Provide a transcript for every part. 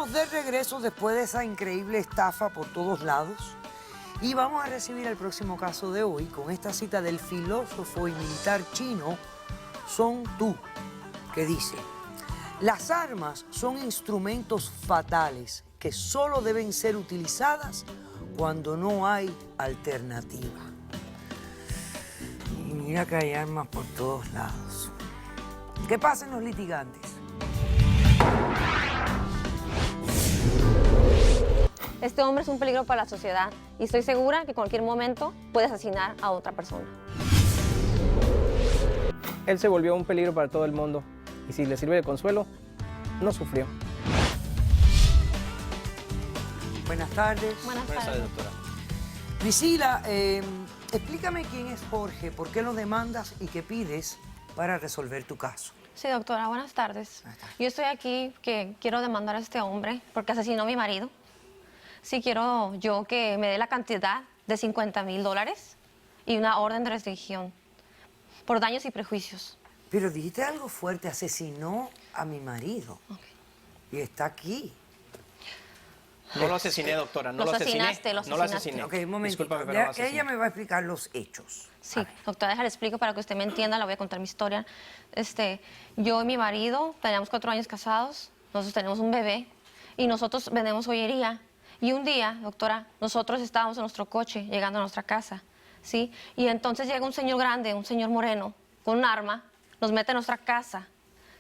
estamos de regreso después de esa increíble estafa por todos lados y vamos a recibir el próximo caso de hoy con esta cita del filósofo y militar chino Sun Tzu, que dice: las armas son instrumentos fatales que solo deben ser utilizadas cuando no hay alternativa. Y mira que hay armas por todos lados. ¿Qué pasa en los litigantes? Este hombre es un peligro para la sociedad y estoy segura que en cualquier momento puede asesinar a otra persona. Él se volvió un peligro para todo el mundo y si le sirve de consuelo, no sufrió. Buenas tardes. Buenas tardes, doctora. Priscila, explícame quién es Jorge, por qué lo demandas y qué pides para resolver tu caso. Sí, doctora, buenas tardes. Yo estoy aquí que quiero demandar a este hombre porque asesinó a mi marido. Sí, quiero yo que me dé la cantidad de $50,000 y una orden de restricción por daños y prejuicios. Pero dijiste algo fuerte, asesinó a mi marido. Y está aquí. No lo asesiné, doctora, no lo asesiné. No lo asesiné. Ok, un momento. Discúlpame, pero no lo asesiné. Ella me va a explicar los hechos. Sí, doctora, déjale explico para que usted me entienda, le voy a contar mi historia. Yo y mi marido teníamos 4 años casados, nosotros tenemos un bebé y nosotros vendemos joyería. Y un día, doctora, nosotros estábamos en nuestro coche llegando a nuestra casa, ¿sí? Y entonces llega un señor grande, un señor moreno, con un arma, nos mete en nuestra casa,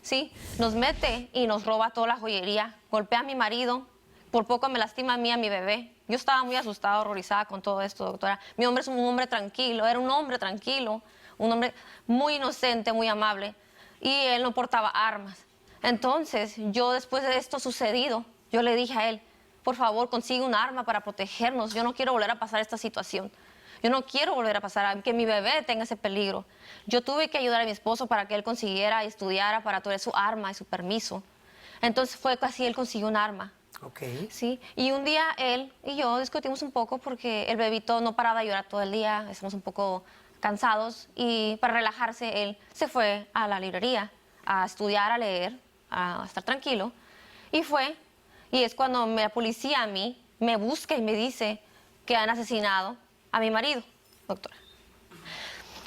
¿sí? Nos mete y nos roba toda la joyería, golpea a mi marido, por poco me lastima a mí y a mi bebé. Yo estaba muy asustada, horrorizada con todo esto, doctora. Mi hombre es un hombre tranquilo, era un hombre tranquilo, un hombre muy inocente, muy amable, y él no portaba armas. Entonces, yo después de esto sucedido, yo le dije a él: por favor, consigue un arma para protegernos. Yo no quiero volver a pasar esta situación. Yo no quiero volver a pasar, que mi bebé tenga ese peligro. Yo tuve que ayudar a mi esposo para que él consiguiera y estudiara para tener su arma y su permiso. Entonces fue así, él consiguió un arma. Ok. Sí, y un día él y yo discutimos un poco porque el bebito no paraba de llorar todo el día, estamos un poco cansados y para relajarse él se fue a la librería a estudiar, a leer, a estar tranquilo y es cuando la policía a mí me busca y me dice que han asesinado a mi marido, doctora.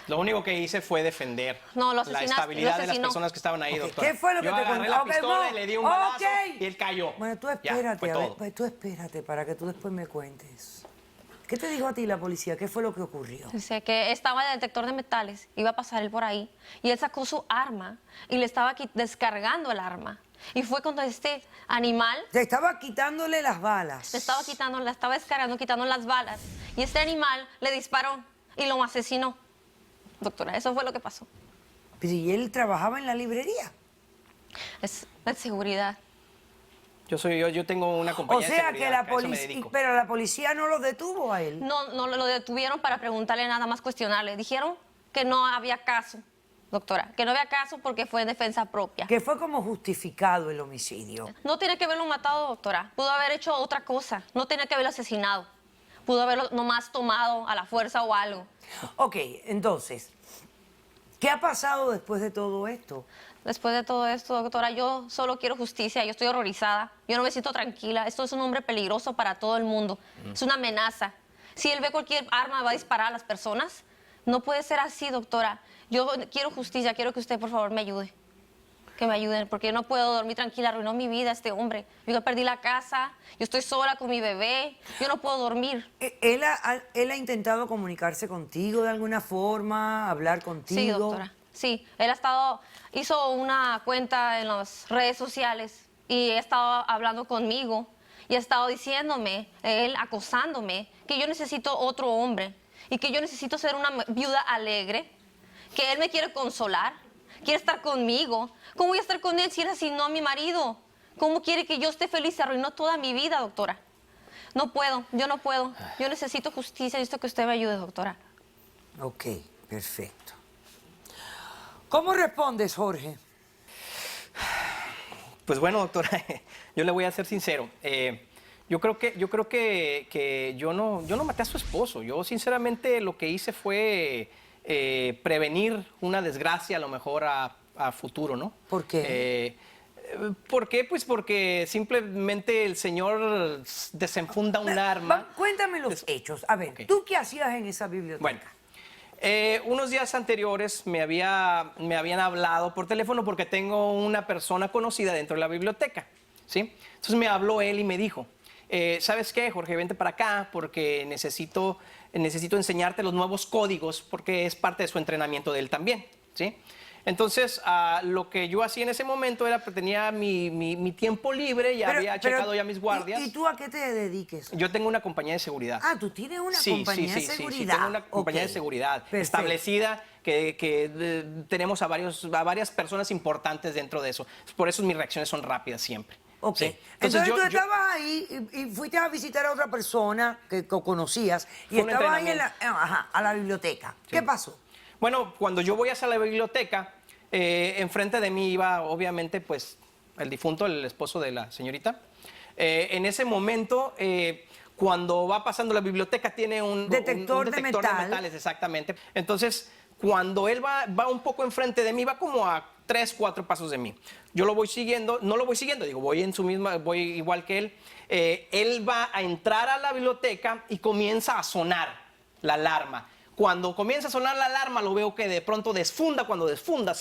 Lo único que hice fue defender la estabilidad de las personas que estaban ahí, doctora. ¿Qué fue lo que Yo te agarré contó? la Ok, pistola y le di un balazo y él cayó. Bueno, tú Ya, espérate, fue a ver, todo. pues tú espérate para que tú después me cuentes. ¿Qué te dijo a ti la policía? ¿Qué fue lo que ocurrió? Dice que estaba en el detector de metales, iba a pasar él por ahí, y él sacó su arma y le estaba descargando el arma. Y fue cuando este animal Te estaba quitándole las balas. le estaba descargando, quitando las balas. Y este animal le disparó y lo asesinó. Doctora, eso fue lo que pasó. Pero ¿y él trabajaba en la librería? Es seguridad. Yo tengo una compañía O sea de que seguridad, la a eso me policía, dedico. pero la policía no lo detuvo a él. No lo detuvieron para preguntarle nada más, cuestionarle. Dijeron que no había caso, doctora, que no había caso porque fue en defensa propia. Que fue como justificado el homicidio. No tiene que haberlo matado, doctora. Pudo haber hecho otra cosa. No tiene que haberlo asesinado. Pudo haberlo nomás tomado a la fuerza o algo. Ok, entonces, ¿qué ha pasado después de todo esto? Después de todo esto, doctora, yo solo quiero justicia. Yo estoy horrorizada. Yo no me siento tranquila. Esto es un hombre peligroso para todo el mundo. Es una amenaza. Si él ve cualquier arma, va a disparar a las personas. No puede ser así, doctora. Yo quiero justicia. Quiero que usted, por favor, me ayude. Que me ayuden, porque yo no puedo dormir tranquila. Arruinó mi vida este hombre. Yo perdí la casa. Yo estoy sola con mi bebé. Yo no puedo dormir. ¿Él ha intentado comunicarse contigo de alguna forma, hablar contigo? Sí, doctora. Sí, él hizo una cuenta en las redes sociales y ha estado hablando conmigo y ha estado diciéndome, él acosándome, que yo necesito otro hombre y que yo necesito ser una viuda alegre, que él me quiere consolar, quiere estar conmigo. ¿Cómo voy a estar con él si él asesinó a mi marido? ¿Cómo quiere que yo esté feliz? Se arruinó toda mi vida, doctora. No puedo, yo no puedo. Yo necesito justicia, necesito que usted me ayude, doctora. Ok, perfecto. ¿Cómo respondes, Jorge? Pues bueno, doctora, yo le voy a ser sincero. Yo creo que yo no maté a su esposo. Yo sinceramente lo que hice fue prevenir una desgracia a lo mejor a futuro, ¿no? ¿Por qué? ¿Por qué? Pues porque simplemente el Señor desenfunda un arma. Cuéntame los hechos. A ver, Ok. ¿tú qué hacías en esa biblioteca? Bueno, unos días anteriores me habían hablado por teléfono porque tengo una persona conocida dentro de la biblioteca, ¿sí? Entonces me habló él y me dijo, ¿sabes qué, Jorge? Vente para acá porque necesito enseñarte los nuevos códigos porque es parte de su entrenamiento de él también, ¿sí? Entonces, lo que yo hacía en ese momento era que tenía mi tiempo libre, ya había checado ya mis guardias. ¿Y tú a qué te dediques? Yo tengo una compañía de seguridad. Ah, tú tienes una compañía de seguridad. Sí, tengo una compañía Ok. de seguridad Perfecto. establecida que tenemos a varias personas importantes dentro de eso. Por eso mis reacciones son rápidas siempre. Ok. ¿sí? Entonces tú estabas ahí y fuiste a visitar a otra persona que conocías y Fue un estabas ahí entrenamiento. a la biblioteca. ¿Qué pasó? Bueno, cuando yo voy hacia la biblioteca, enfrente de mí iba, obviamente, pues, el difunto, el esposo de la señorita. En ese momento, cuando va pasando la biblioteca, tiene un Detector de detector metal. de metales, exactamente. Entonces, cuando él va un poco enfrente de mí, va como a 3, 4 pasos de mí. Yo lo voy siguiendo, no lo voy siguiendo, digo, voy igual que él. Él va a entrar a la biblioteca y comienza a sonar la alarma. Cuando comienza a sonar la alarma, lo veo que de pronto desfunda. Cuando desfunda,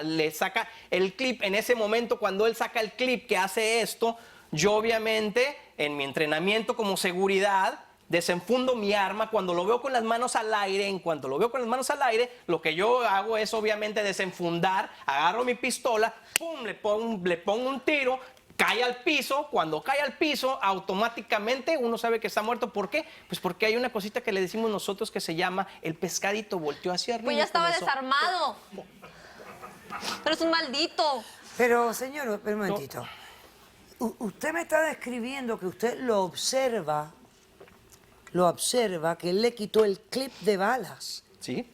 le saca el clip. En ese momento, cuando él saca el clip que hace esto, yo obviamente, en mi entrenamiento como seguridad, desenfundo mi arma. Cuando lo veo con las manos al aire, en cuanto lo veo con las manos al aire, lo que yo hago es obviamente desenfundar, agarro mi pistola, ¡pum!, le pongo un tiro. Cae al piso, cuando cae al piso, automáticamente uno sabe que está muerto. ¿Por qué? Pues porque hay una cosita que le decimos nosotros que se llama el pescadito volteó hacia arriba. Pues ya estaba comenzó. desarmado. Pero es un maldito. Pero, señor, espera un momentito. Usted me está describiendo que usted lo observa, que él le quitó el clip de balas. ¿Sí?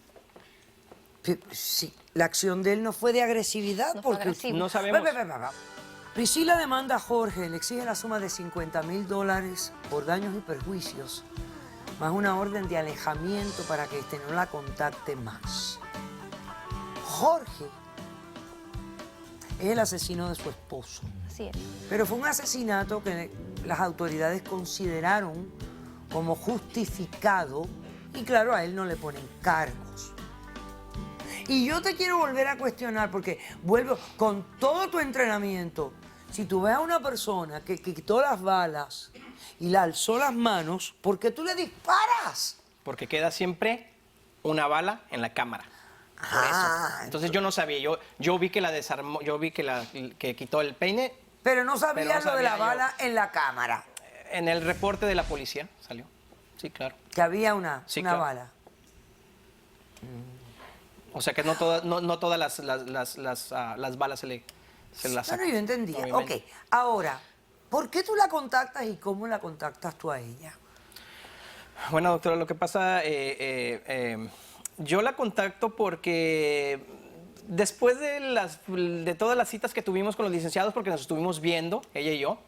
Sí, la acción de él no fue de agresividad No fue porque... agresivo. No sabemos. Priscila demanda a Jorge, le exige la suma de $50,000 por daños y perjuicios, más una orden de alejamiento para que este no la contacte más. Jorge es el asesino de su esposo, Así es. pero fue un asesinato que las autoridades consideraron como justificado y claro, a él no le ponen cargos. Y yo te quiero volver a cuestionar porque vuelvo con todo tu entrenamiento. Si tú ves a una persona que quitó las balas y le alzó las manos, ¿por qué tú le disparas? Porque queda siempre una bala en la cámara. Por Ah, eso. Entonces yo no sabía, yo vi que la desarmó, yo vi que quitó el peine. Pero no sabías Pero no lo de la sabía yo. bala en la cámara, En el reporte de la policía salió. Sí, claro. que había una claro. bala. O sea que no todas las balas se las Bueno, sacan. yo entendía. obviamente. Ok, ahora, ¿por qué tú la contactas y cómo la contactas tú a ella? Bueno, doctora, lo que pasa, yo la contacto porque después de todas las citas que tuvimos con los licenciados, porque nos estuvimos viendo, ella y yo,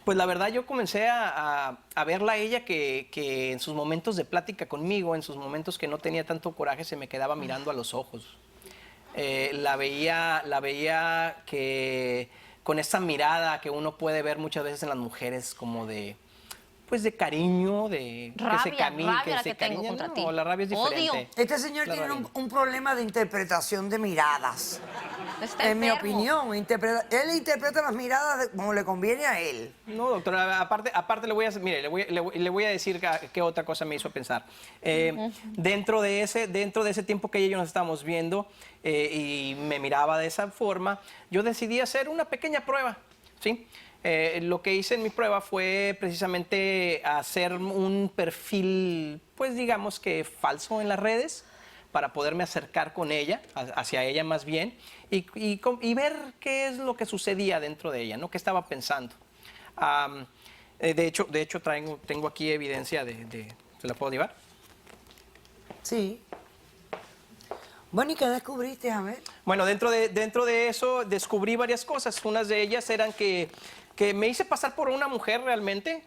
pues la verdad yo comencé a verla a ella que en sus momentos de plática conmigo, en sus momentos que no tenía tanto coraje, se me quedaba mirando a los ojos. La veía que con esa mirada que uno puede ver muchas veces en las mujeres como de cariño, de Rabia la que tengo contra ti. No, la rabia es diferente. Odio. Este señor La tiene rabia. un problema de interpretación de miradas. Está En mi enfermo. opinión, él interpreta las miradas como le conviene a él. No, doctora, aparte le voy a decir qué otra cosa me hizo pensar. Dentro de ese tiempo que ella y yo nos estábamos viendo y me miraba de esa forma, yo decidí hacer una pequeña prueba, ¿sí? Lo que hice en mi prueba fue precisamente hacer un perfil, pues digamos que falso en las redes, para poderme acercar con ella, hacia ella más bien, y ver qué es lo que sucedía dentro de ella, ¿no? ¿Qué estaba pensando? De hecho tengo aquí evidencia ¿se la puedo llevar? Sí. Bueno, ¿y qué descubriste, a ver? Bueno, dentro de eso descubrí varias cosas. Unas de ellas eran que que me hice pasar por una mujer realmente.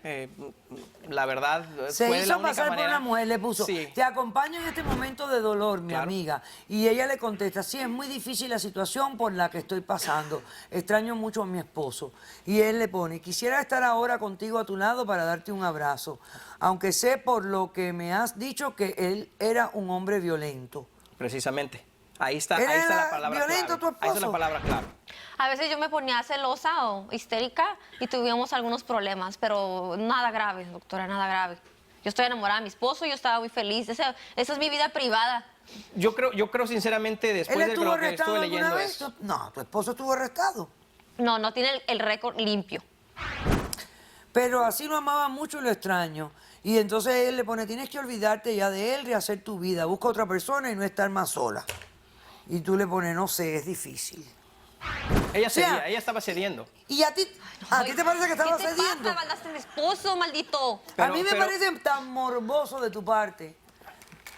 La verdad, Se fue de la hizo única pasar por manera. una mujer, le puso, Sí. te acompaño en este momento de dolor, mi Claro. amiga. Y ella le contesta, sí, es muy difícil la situación por la que estoy pasando. Extraño mucho a mi esposo. Y él le pone, quisiera estar ahora contigo a tu lado para darte un abrazo. Aunque sé por lo que me has dicho que él era un hombre violento. Precisamente. Ahí está ¿Él la era palabra violento, clave. tu Ahí está la esposo? palabra clave. A veces yo me ponía celosa o histérica y tuvimos algunos problemas, pero nada grave, doctora, nada grave. Yo estoy enamorada de mi esposo, yo estaba muy feliz. Esa es mi vida privada. Yo creo sinceramente, ¿Él después de estuvo lo que arrestado estuve alguna leyendo vez? es... No, tu esposo estuvo arrestado. No, no tiene el récord limpio. Pero así lo amaba mucho y lo extraño. Y entonces él le pone, tienes que olvidarte ya de él, rehacer tu vida, busca otra persona y no estar más sola. Y tú le pones, no sé, es difícil. Ella O sea, cedía, ella estaba cediendo. ¿Y a ti? ¿A ti te parece que estaba ¿Qué te cediendo? pasa? Mandaste a mi esposo, maldito. A mí me Pero- parece tan morboso de tu parte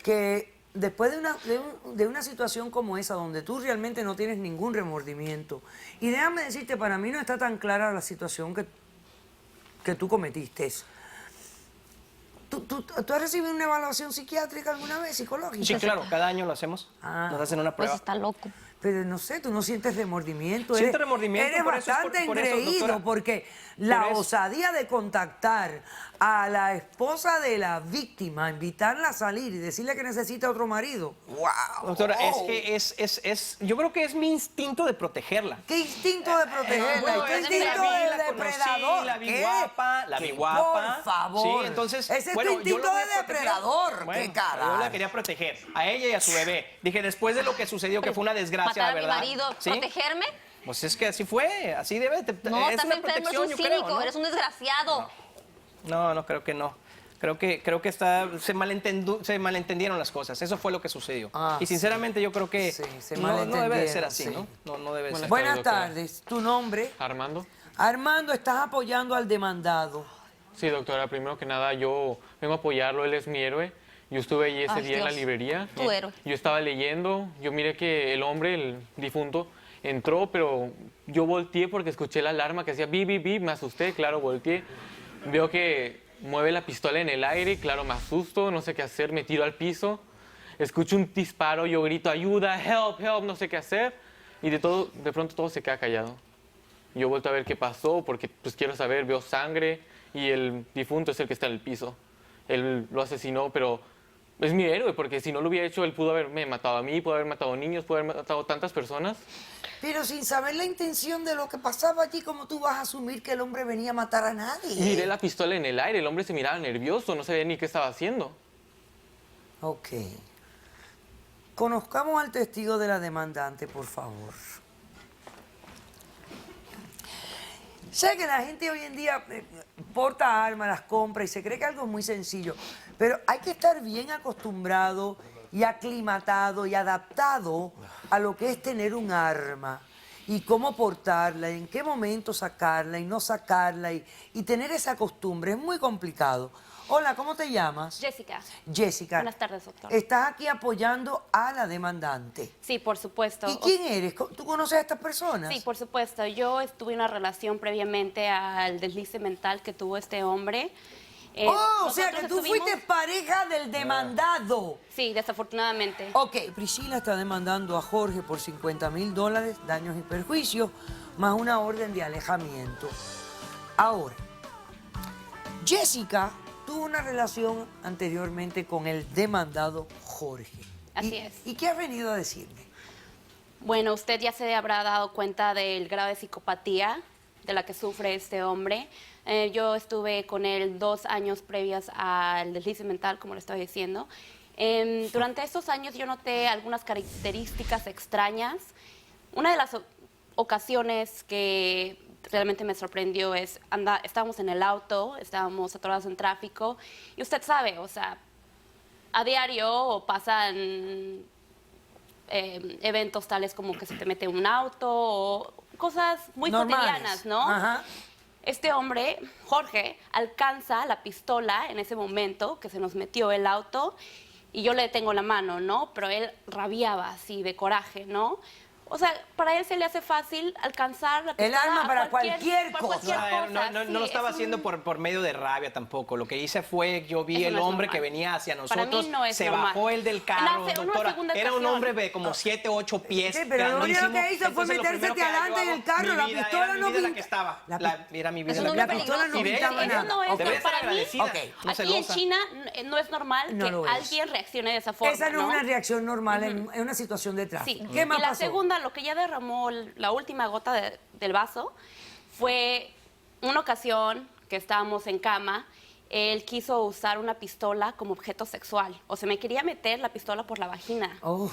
que después de una situación como esa, donde tú realmente no tienes ningún remordimiento, y déjame decirte, para mí no está tan clara la situación que tú cometiste. ¿Tú has recibido una evaluación psiquiátrica alguna vez, psicológica? Sí, claro, cada año lo hacemos. Ah. Nos hacen una Pues prueba. está loco. Pero no sé, tú no sientes remordimiento. Siento remordimiento, Eres por eso es bastante por eso, engreído, doctora. porque la Por eso. osadía de contactar a la esposa de la víctima, invitarla a salir y decirle que necesita otro marido. ¡Wow! Doctora, es que yo creo que es mi instinto de protegerla. ¿Qué instinto de protegerla? Bueno, ¿Y qué es que instinto la vi, de la conocí, depredador? la vi ¿Qué? guapa, la vi ¿Qué? guapa. Por favor. Sí, entonces, Ese es bueno, tu yo instinto lo voy de a proteger. depredador. Bueno, ¿Qué carajo? yo la quería proteger, a ella y a su bebé. Dije, después de lo que sucedió, que fue una desgracia, Matar a mi ¿verdad? marido, ¿Sí? ¿protegerme? Pues es que así fue, así debe. No, es estás una enfermo, eres protección, un yo cínico, creo, ¿no? eres un desgraciado. No, creo que no. Creo que se malentendieron las cosas. Eso fue lo que sucedió. Ah, y sinceramente yo creo que Sí, se no debe de ser malentendieron, así, sí. ¿no? No debe de ser. Buenas doctora. tardes. ¿Tu nombre? Armando. Armando, estás apoyando al demandado. Sí, doctora, primero que nada yo vengo a apoyarlo, él es mi héroe. Yo estuve allí ese Ay, día en la Dios, librería. tu héroe. Yo estaba leyendo, yo miré que el hombre, el difunto, entró, pero yo volteé porque escuché la alarma que hacía bip, bip, bip, me asusté, claro, volteé. Veo que mueve la pistola en el aire, claro, me asusto, no sé qué hacer, me tiro al piso. Escucho un disparo, yo grito, ayuda, help, help, no sé qué hacer. Y de pronto todo se queda callado. Yo vuelto a ver qué pasó porque pues quiero saber, veo sangre y el difunto es el que está en el piso. Él lo asesinó, pero es mi héroe porque si no lo hubiera hecho, él pudo haberme matado a mí, pudo haber matado niños, pudo haber matado tantas personas. Pero sin saber la intención de lo que pasaba allí, ¿cómo tú vas a asumir que el hombre venía a matar a nadie? Miré la pistola en el aire, el hombre se miraba nervioso, no sabía ni qué estaba haciendo. Ok. Conozcamos al testigo de la demandante, por favor. Sé que la gente hoy en día porta armas, las compra y se cree que algo es muy sencillo, pero hay que estar bien acostumbrado y aclimatado y adaptado a lo que es tener un arma y cómo portarla, y en qué momento sacarla y no sacarla y tener esa costumbre. Es muy complicado. Hola, ¿cómo te llamas? Jessica. Jessica. Buenas tardes, doctor. Estás aquí apoyando a la demandante. Sí, por supuesto. ¿Y quién eres? ¿Tú conoces a estas personas? Sí, por supuesto. Yo estuve en una relación previamente al deslice mental que tuvo este hombre. Oh, o sea nosotros que tú estuvimos- fuiste pareja del demandado. Sí, desafortunadamente. Ok, Priscila está demandando a Jorge por $50,000, daños y perjuicios, más una orden de alejamiento. Ahora, Jessica tuvo una relación anteriormente con el demandado Jorge. Así es. ¿Y qué has venido a decirme? Bueno, usted ya se habrá dado cuenta del grado de psicopatía de la que sufre este hombre. Yo estuve con él 2 años previas al deslice mental, como le estaba diciendo. Durante estos años yo noté algunas características extrañas. Una de las ocasiones que realmente me sorprendió es, estábamos en el auto, estábamos atorados en tráfico, y usted sabe, o sea, a diario pasan eventos tales como que se te mete un auto o cosas muy Normales. cotidianas, ¿no? Ajá. Este hombre, Jorge, alcanza la pistola en ese momento que se nos metió el auto y yo le detengo la mano, ¿no? Pero él rabiaba así de coraje, ¿no? O sea, para él se le hace fácil alcanzar la El pistola arma a para cualquier por cosa. cualquier cosa. No Sí, lo estaba es haciendo un- por medio de rabia tampoco. Lo que hice fue, yo vi Eso el no es hombre normal. que venía hacia Para nosotros, mí no es se normal. bajó él del En carro, una doctora. segunda Era un ocasión. hombre de como 7, 8 pies, Sí, pero lo único grandísimo. que hizo fue Entonces, lo metérsete primero que yo adelante en hago, el carro, mi la vida, pistola era mi no vida la vi- que estaba. la- Era mi vida Es un la hombre que pistola no Y de pintaba ella, nada. No es, debe ser para mí, agradecida, Ok. no aquí en celosa. China no es normal No que lo es. alguien reaccione de esa forma. Esa no es una reacción normal en una situación de tráfico. Sí. ¿Qué más y la pasó? segunda, lo que ya derramó la última gota del vaso, fue una ocasión que estábamos en cama. Él quiso usar una pistola como objeto sexual. O sea, me quería meter la pistola por la vagina. Uf.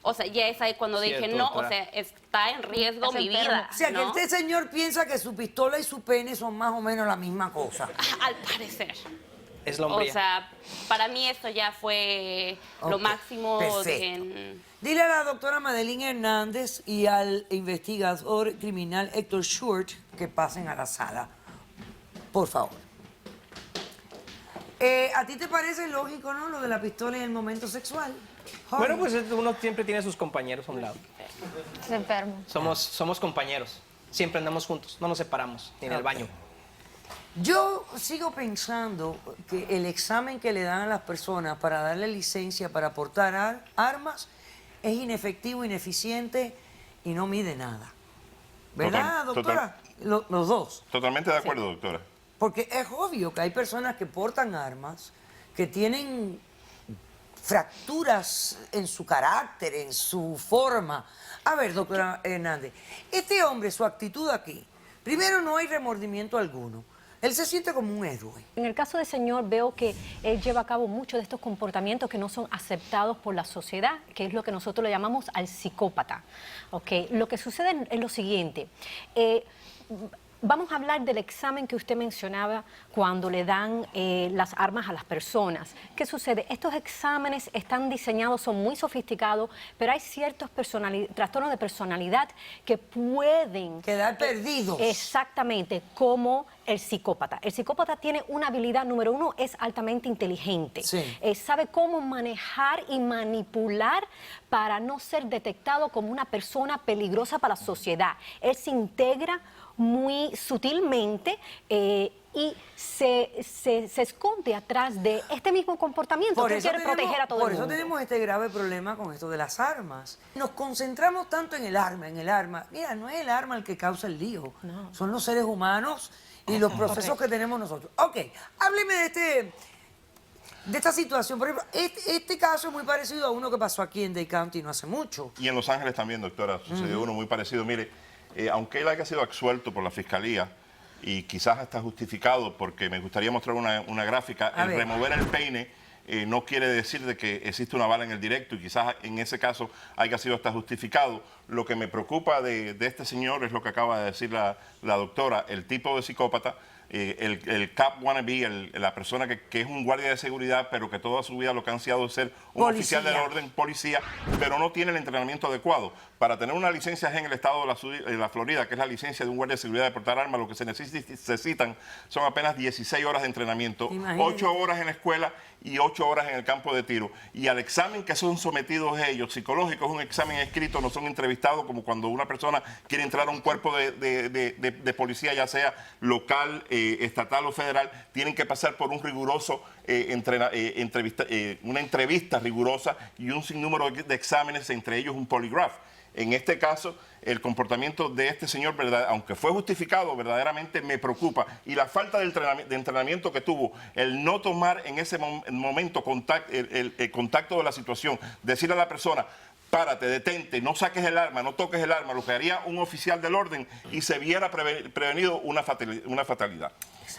O sea, ya es ahí cuando dije, Cierto, no, doctora. o sea, está en riesgo Estás mi enfermo. vida. O sea, ¿no? que este señor piensa que su pistola y su pene son más o menos la misma cosa. Al parecer. Es la O hombría. sea, para mí esto ya fue lo Ok, máximo perfecto. en... Dile a la doctora Madeline Hernández y al investigador criminal Héctor Short que pasen a la sala. Por favor. ¿A ti te parece lógico, no, lo de la pistola y el momento sexual? Bueno, pues uno siempre tiene a sus compañeros a un lado. Es enfermo. Somos compañeros. Siempre andamos juntos, no nos separamos, ni en el Ok. baño. Yo sigo pensando que el examen que le dan a las personas para darle licencia para portar armas es inefectivo, ineficiente y no mide nada. ¿Verdad, Total- doctora? Los dos. Totalmente de acuerdo, doctora. Porque es obvio que hay personas que portan armas, que tienen fracturas en su carácter, en su forma. A ver, doctora Hernández, este hombre, su actitud aquí, primero no hay remordimiento alguno. Él se siente como un héroe. En el caso del señor veo que él lleva a cabo muchos de estos comportamientos que no son aceptados por la sociedad, que es lo que nosotros le llamamos al psicópata. ¿Okay? Lo que sucede es lo siguiente. Vamos a hablar del examen que usted mencionaba cuando le dan las armas a las personas. ¿Qué sucede? Estos exámenes están diseñados, son muy sofisticados, pero hay ciertos trastornos de personalidad que pueden Quedar perdidos. Exactamente, como el psicópata. El psicópata tiene una habilidad, número uno, es altamente inteligente. Sí. Sabe cómo manejar y manipular para no ser detectado como una persona peligrosa para la sociedad. Él se integra muy sutilmente y se esconde atrás de este mismo comportamiento que quiere proteger a todo por el eso mundo. tenemos este grave problema con esto de las armas. Nos concentramos tanto en el arma, Mira, no es el arma el que causa el lío. Son los seres humanos y los procesos que tenemos nosotros. Ok, hábleme de esta situación. Por ejemplo, este caso es muy parecido a uno que pasó aquí en Dade County no hace mucho. Y en Los Ángeles también, doctora, sucedió uno muy parecido. Mire, aunque él haya sido absuelto por la fiscalía y quizás está justificado, porque me gustaría mostrar una gráfica, A el ver. remover el peine no quiere decir de que existe una bala en el directo y quizás en ese caso haya sido hasta justificado. Lo que me preocupa de este señor es lo que acaba de decir la doctora, el tipo de psicópata, el cop wannabe, la persona que es un guardia de seguridad, pero que toda su vida lo que ha ansiado es ser un Policía. oficial del orden, policía, pero no tiene el entrenamiento adecuado. Para tener una licencia en el estado de la Florida, que es la licencia de un guardia de seguridad de portar armas, lo que se necesitan son apenas 16 horas de entrenamiento, Imagínate. 8 horas en la escuela y 8 horas en el campo de tiro. Y al examen que son sometidos ellos, psicológico, es un examen escrito, no son entrevistados como cuando una persona quiere entrar a un cuerpo de policía, ya sea local, estatal o federal, tienen que pasar por un riguroso una entrevista rigurosa y un sinnúmero de exámenes, entre ellos un poligraph. En este caso, el comportamiento de este señor, aunque fue justificado, verdaderamente me preocupa. Y la falta de entrenamiento que tuvo, el no tomar en ese momento el contacto de la situación, decirle a la persona, párate, detente, no saques el arma, no toques el arma, lo que haría un oficial del orden y se viera prevenido una fatalidad.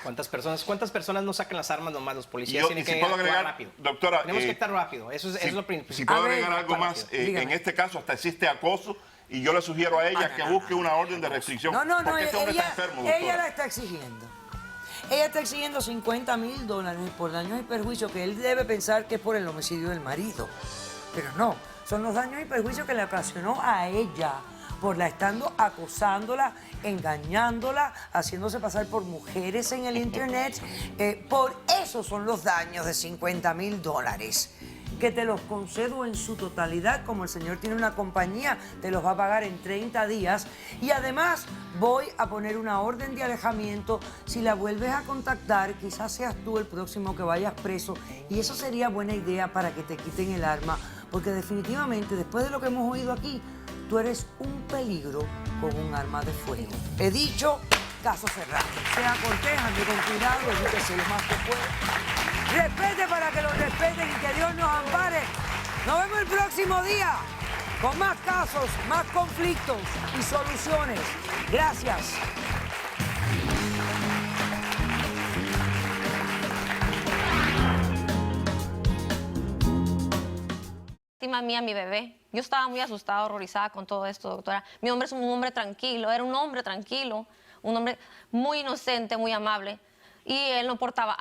¿Cuántas personas no sacan las armas nomás? Los Y policías yo, tienen si que puedo actuar agregar, rápido. doctora, Tenemos que actuar rápido, eso es lo principal. Si puedo A ver, agregar algo actuar más, rápido. Dígame. en este caso hasta existe acoso y yo le sugiero a ella que busque una orden de restricción. No, porque este hombre ella, está enfermo, ella doctora. la está exigiendo. Ella está exigiendo $50,000 por daños y perjuicios que él debe pensar que es por el homicidio del marido. Pero no, son los daños y perjuicios que le ocasionó a ella por la estando acosándola, engañándola, haciéndose pasar por mujeres en el internet. Por eso son los daños de $50,000. que te los concedo en su totalidad. Como el señor tiene una compañía, te los va a pagar en 30 días. Y además voy a poner una orden de alejamiento. Si la vuelves a contactar, quizás seas tú el próximo que vayas preso. Y eso sería buena idea para que te quiten el arma. Porque definitivamente, después de lo que hemos oído aquí, tú eres un peligro con un arma de fuego. He dicho, caso cerrado. Sea cortés, ande con cuidado, evítese lo más que pueda. Respete para que lo respeten y que Dios nos ampare. Nos vemos el próximo día con más casos, más conflictos y soluciones. Gracias. Lástima mía, mi bebé. Yo estaba muy asustada, horrorizada con todo esto, doctora. Mi hombre es un hombre tranquilo, era un hombre tranquilo, un hombre muy inocente, muy amable. Y él no portaba